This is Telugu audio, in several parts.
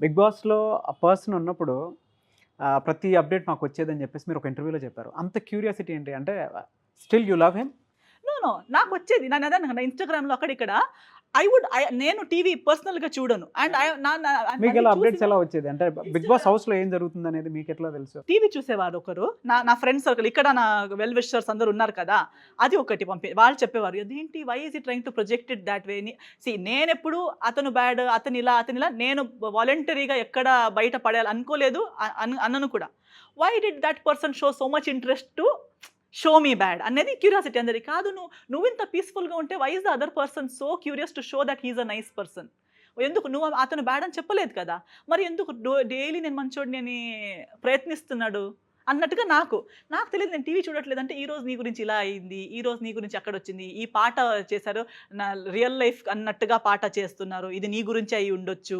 బిగ్ బాస్‌లో ఆ పర్సన్ ఉన్నప్పుడు ప్రతి అప్డేట్ మాకొచ్చేదని చెప్పేసి మీరు ఒక ఇంటర్వ్యూలో చెప్పారు. అంత క్యూరియాసిటీ ఏంటి? అంటే still you love him? No. No. నాకొచ్చేది. అదే అన్నాను ఇన్‌స్టాగ్రామ్‌లో అక్కడిక్కడ నేను టీవీ పర్సనల్‌గా చూడను. అండ్ ఐ నా నా మళ్ళీ మీకెలా అప్డేట్స్ చూసిన ఎలా వచ్చేది? అంటే బిగ్ బాస్ ఇన్‌స్టాగ్రామ్ హౌస్‌లో ఏం జరుగుతుందనేది మీకెట్లా తెలుసు? టీవీ చూసేవారు ఒకరు. నా నా ఫ్రెండ్ సర్కిల్ ఇక్కడ నా వెల్ విషర్స్ అందరూ ఉన్నారు కదా! అది ఒకటి వాళ్ళు చెప్పేవారు. "అదేంటి why is he trying to project it that way" అని. నేనెప్పుడు అతను బ్యాడ్, అతనిలా నేను వాలంటరీగా ఎక్కడ బయట పడేయాలి అనుకోలేదు. అనను కూడా. Why did that person show so much interest to show me bad అనేది క్యూరియాసిటీ అందరికి. కాదు నువ్వింత పీస్‌ఫుల్‌గా ఉంటే why is the other person so curious to show that he is a nice person. ఎందుకు నువ్వు అతను బ్యాడ్ అని చెప్పలేదు కదా! మరి ఎందుకు డైలీ నేను మంచోడిని అని ప్రయత్నిస్తున్నాడు అన్నట్టుగా నాకు తెలియదు. నేను టీవీ చూడట్లేదంటే ఈరోజు నీ గురించి ఇలా అయింది, ఈరోజు నీ గురించి అక్కడొచ్చింది, ఈ పాట చేశారు, నా రియల్ లైఫ్ అన్నట్టుగా పాట చేస్తున్నారు, ఇది నీ గురించే అయి ఉండొచ్చు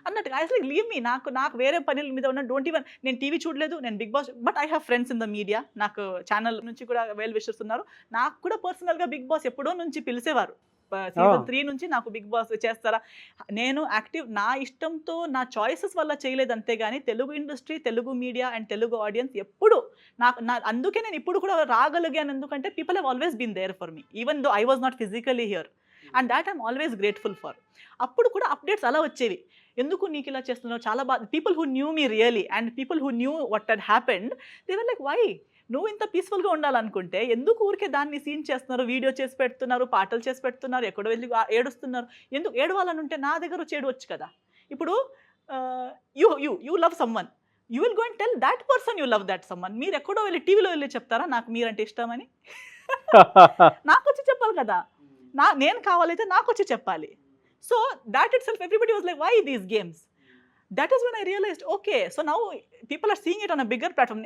అన్నట్టుగా. అసలు లీవ్ మీ. నాకు వేరే పనుల మీద ఉన్న డోంట్ ఈవెన్. నేను టీవీ చూడలేదు, నేను Bigg Boss but I have friends in the media. నాకు ఛానల్ నుంచి కూడా వెల్ విషర్స్ ఉన్నారు. నాకు కూడా పర్సనల్‌గా బిగ్ బాస్ ఎప్పుడో నుంచి పిలిసేవారు. సీజన్ ఓహ్! 3 నుంచి నాకు బిగ్ బాస్ చేస్తారా? నేను నా ఇష్టంతో నా చాయిసెస్ వల్ల చేయలేదు అంతే గాని, Telugu industry, Telugu media and Telugu audience ఎప్పుడు అందుకే నేను ఇప్పుడు కూడా రాగలిగాను. ఎందుకంటే people have always been there for me. Even though I was not physically here. And thought I'm always grateful for. అప్పుడు కూడా అప్డేట్స్ అలా వచ్చేవి. ఎందుకు నీకిలా చేస్తున్నావు? చాలా people who knew me really and people who knew what had happened they were like why? నువ్వు ఇంత పీస్‌ఫుల్‌గా ఉండాలనుకుంటే ఎందుకు ఊరికే దాన్ని సీన్ చేస్తున్నారు, వీడియో చేసి పెడుతున్నారు, పాటలు చేసి పెడుతున్నారు, ఎక్కడో వెళ్లి ఏడుస్తున్నారు. ఎందుకు ఏడవాలని ఉంటే నా దగ్గర వచ్చి ఏడవచ్చు కదా! ఇప్పుడు you love someone. You will go and tell that person you love that someone. మీరెక్కడో వెళ్లి టీవీలో వెళ్లి చెప్తారా నాకు మీరంటే ఇష్టమని? నాకొచ్చి చెప్పాలి కదా! నేను కావాలైతే నాకొచ్చి చెప్పాలి. So thought itself everybody was like why these games? That is when I realized, okay, so now people are seeing it on a bigger platform.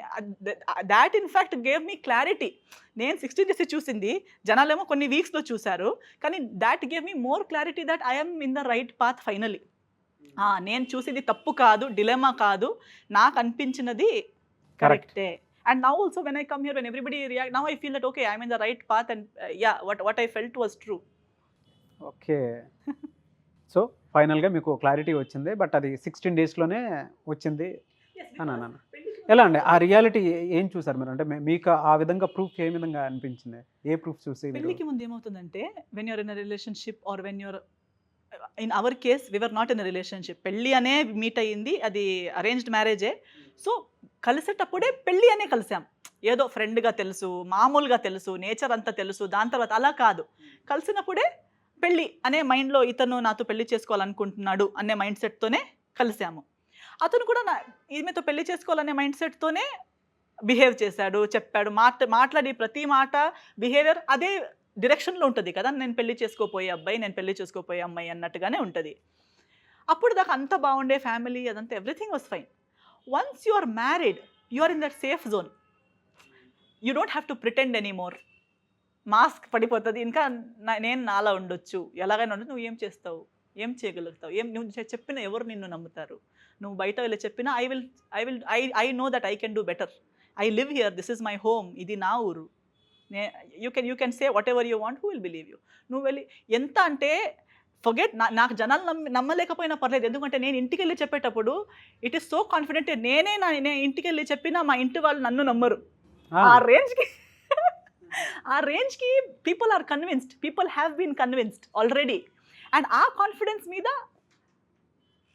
That in fact gave me clarity. నేను 16 డేస్ చూసింది జనాలేమో కొన్ని వీక్స్‌లో చూసారు. కానీ that gave me more clarity that I am in the right path finally. నేను చూసింది తప్పు కాదు, డిలెమా కాదు. నాకు అనిపించినది కరెక్ట్. కరెక్టే. And now also when I come here, when everybody react, now I feel that okay, I'm in the right path and yeah, what I felt was true. Okay. So, ఫైనల్‌గా మీకు క్లారిటీ వచ్చింది. బట్ అది 16 డేస్‌లోనే వచ్చింది Yes, అని because అన్నాను. పెళ్ళికి ఎలా అండి? ఆ రియాలిటీ ఏం చూసారు మీరు? అంటే మీకు ఆ విధంగా ప్రూఫ్ ఏ విధంగా అనిపించింది? ఏ ప్రూఫ్ చూసి మీరు పెళ్ళికి ముందు ఏమవుతుందంటే when you're in a relationship or when you're in our case we were not in a relationship. పెళ్లి అనే మీట్ అయ్యింది. అది అరేంజ్డ్ మ్యారేజే. సో కలిసేటప్పుడే పెళ్లి అనే కలిసాం. ఏదో ఫ్రెండ్‌గా తెలుసు, మామూలుగా తెలుసు, నేచర్ అంతా తెలుసు. దాని తర్వాత అలా కాదు. కలిసినప్పుడే పెళ్లి అనే మైండ్‌లో ఇతను నాతో పెళ్లి చేసుకోవాలనుకుంటున్నాడు అనే మైండ్ సెట్‌తోనే కలిసాము. అతను కూడా ఈమెతో పెళ్లి చేసుకోవాలనే మైండ్ సెట్‌తోనే బిహేవ్ చేశాడు, చెప్పాడు. మాట్లాడి ప్రతి మాట, బిహేవియర్ అదే డైరెక్షన్‌లో ఉంటది కదా! నేను పెళ్లి చేసుకోపోయే అబ్బాయి, నేను పెళ్లి చేసుకోపోయే అమ్మాయి అన్నట్టుగానే ఉంటది. అప్పుడు దాకా అంతా బాగుండే ఫ్యామిలీ అదంతా everything was fine. Once you are married, you are in that safe zone. You don't have to pretend anymore. Mask పడిపోతది. ఇంకా నేను నాలా ఉండొచ్చు. ఎలాగైనా ఉండొచ్చు. నువ్వు ఏం చేస్తావు? ఏం చేయగలుగుతావు? నువ్వు చెప్పినా ఎవరు నిన్ను నమ్ముతారు? నువ్వు బయట వెళ్లి చెప్పినా I know that I can do better. I live here. This is my home. ఇది నా ఊరు. You can say whatever you want. Who will believe you? నువ్వు వెళ్ళి ఎంత అంటే ఫర్గెట్. నాకు జనాలు నమ్మలేకపోయినా పర్లేదు. ఎందుకంటే నేను ఇంటికెళ్ళి చెప్పేటప్పుడు ఇట్ ఈస్ సో కాన్ఫిడెంట్. నేను ఇంటికెళ్ళి చెప్పినా మా ఇంటి వాళ్ళు నన్ను నమ్మరు. ఆ! ఆ రేంజ్‌కి ఆ రేంజ్‌కి people are convinced. People have been convinced already. And ఆ కాన్ఫిడెన్స్ మీద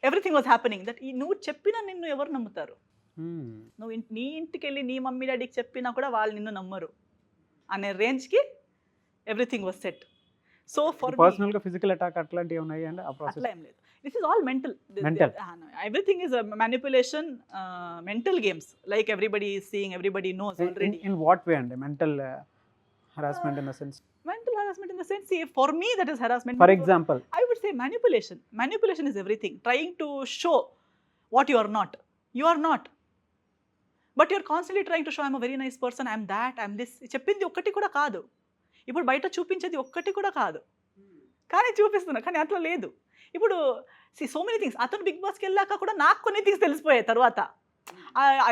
ఎవ్రీథింగ్ వాస్ హ్యాపెనింగ్. నువ్వు చెప్పినా నిన్ను ఎవరు నమ్ముతారు? హ్మ్. నువ్వు నీ ఇంటికెళ్ళి నీ మమ్మీ డాడీకి చెప్పినా కూడా వాళ్ళు నిన్ను నమ్మరు అనే రేంజ్‌కి everything was set. So for me పర్సనల్‌గా ఫిజికల్ అటాక్ అట్లాంటివి ఉన్నాయండి ఆ ప్రాసెస్? అట్లా ఏం లేదు. This is all mental. Mental. Everything is manipulation, mental games. Like everybody is seeing, everybody knows already. In what way అండి? Mental harassment in the sense? Mental harassment in the sense, see, for me that is harassment. For example? I would say manipulation. Manipulation is everything. Trying to show what you are not. You are not. But you're constantly trying to show I'm a very nice person, I'm that, I'm this. చెప్పింది ఒక్కటి కూడా కాదు. ఇప్పుడు బయట చూపించేది ఒక్కటి కూడా కాదు. కానీ చూపిస్తున్నా. కానీ అట్లా లేదు. ఇప్పుడు సో మెనీ థింగ్స్. అతను బిగ్ బాస్‌కి వెళ్ళాక కూడా నాకు కొన్ని థింగ్స్ తెలిసిపోయాయి తర్వాత.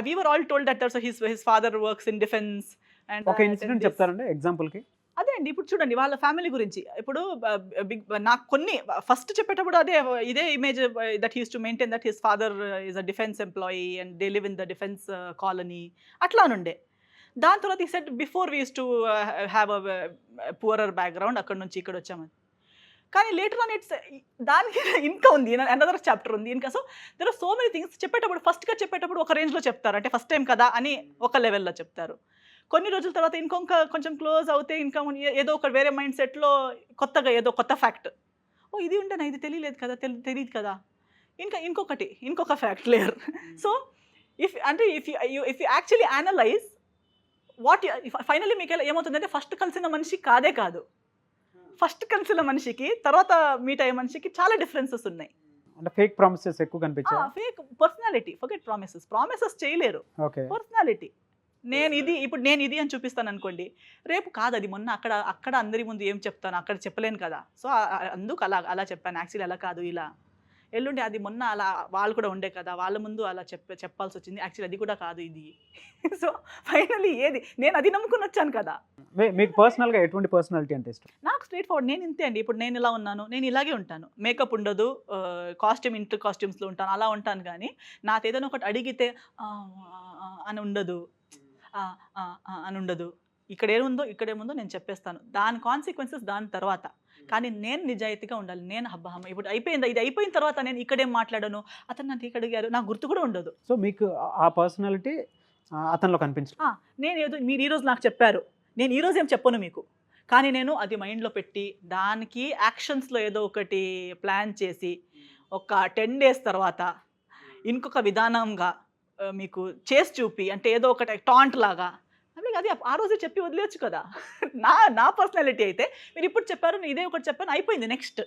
We were all told that his father works in defence and ఒక ఇన్సిడెంట్ చెప్తారండి ఎగ్జాంపుల్‌కి? అదే అండి. ఇప్పుడు చూడండి వాళ్ళ ఫ్యామిలీ గురించి. ఇప్పుడు నాకు కొన్ని ఫస్ట్ చెప్పేటప్పుడు అదే ఇదే image that he used to maintain that his father is a defence employee and they live in the defence colony అట్లా అనుండే. దాని తర్వాత ఈ set before we used to have a poorer background అక్కడి నుంచి ఇక్కడ వచ్చామని. కానీ లేటర్ ఆన్ ఇట్స్ దానికి ఇంకా ఉంది. అనదర్ చాప్టర్ ఉంది. ఇంకా so there are so many things చెప్పేటప్పుడు ఫస్ట్‌గా చెప్పేటప్పుడు ఒక రేంజ్‌లో చెప్తారు. అంటే ఫస్ట్ టైమ్ కదా అని ఒక లెవెల్‌లో చెప్తారు. కొన్ని రోజుల తర్వాత కొంచెం క్లోజ్ అవుతే ఇంకా ఏదో ఒక వేరే మైండ్ సెట్‌లో కొత్తగా ఏదో కొత్త ఫ్యాక్ట్. ఓహ్! ఇది ఉండేనా? ఇది తెలియలేదు కదా! తెలీదు కదా! ఇంకొక fact layer. So if you actually analyse finally మీకు ఏమవుతుందంటే ఫస్ట్ కలిసిన మనిషి కాదే కాదు. ఫస్ట్ కలిసిన మనిషికి తర్వాత మీట్ అయ్యే మనిషికి చాలా డిఫరెన్సెస్ ఉన్నాయి. అంటే ఫేక్ ప్రామిసెస్ ఎక్కువ కనిపించాయి. ఫేక్ పర్సనాలిటీ ఫర్గెట్ ప్రామిసెస్ చేయలేరు. ఓకే. పర్సనాలిటీ నేను ఇది అని చూపిస్తాను అనుకోండి, రేపు కాదు అది మొన్న అక్కడ అందరి ముందు ఏం చెప్తాను అక్కడ చెప్పలేను కదా. సో అందుకు అలా చెప్పాను, యాక్చువల్లీ అలా కాదు ఇలా. ఎల్లుండి అది మొన్న అలా వాళ్ళు కూడా ఉండే కదా, వాళ్ళ ముందు అలా చెప్పాల్సి వచ్చింది, యాక్చువల్లీ అది కూడా కాదు ఇది. సో ఫైనల్లీ ఏది నేను అది నమ్ముకుని వచ్చాను కదా. మీకు పర్సనల్గా ఎటువంటి పర్సనాలిటీ అంటే ఇష్టం? నాకు స్ట్రైట్ ఫార్వర్డ్, నేను ఇంతే అండి. ఇప్పుడు నేను ఇలా ఉన్నాను, నేను ఇలాగే ఉంటాను. మేకప్ ఉండదు, ఇంటర్ కాస్ట్యూమ్స్లో ఉంటాను, అలా ఉంటాను. కానీ నాకు ఏదైనా ఒకటి అడిగితే అని ఉండదు, అని ఉండదు. ఇక్కడేముందో నేను చెప్పేస్తాను. దాని కాన్సిక్వెన్సెస్ దాని తర్వాత. కానీ నేను నిజాయితీగా ఉండాలి. నేను ఇప్పుడు అయిపోయింది, ఇది అయిపోయిన తర్వాత నేను ఇక్కడేం మాట్లాడాను, అతను నన్ను ఇక్కడ అడిగారు, నాకు గుర్తు కూడా ఉండదు. సో మీకు ఆ పర్సనాలిటీ అతనిలో కనిపించదు. మీరు ఈరోజు నాకు చెప్పారు, నేను ఈరోజు ఏం చెప్పను మీకు, కానీ నేను అది మైండ్లో పెట్టి దానికి యాక్షన్స్లో ఏదో ఒకటి ప్లాన్ చేసి ఒక 10 days తర్వాత ఇంకొక విధానంగా మీకు చేసి చూపి, అంటే ఏదో ఒకటి టాంట్ లాగా అది ఆ రోజే చెప్పి వదిలేయచ్చు కదా. నా పర్సనాలిటీ అయితే మీరు ఇప్పుడు చెప్పారు, నేను ఇదే ఒకటి చెప్పాను, అయిపోయింది. నెక్స్ట్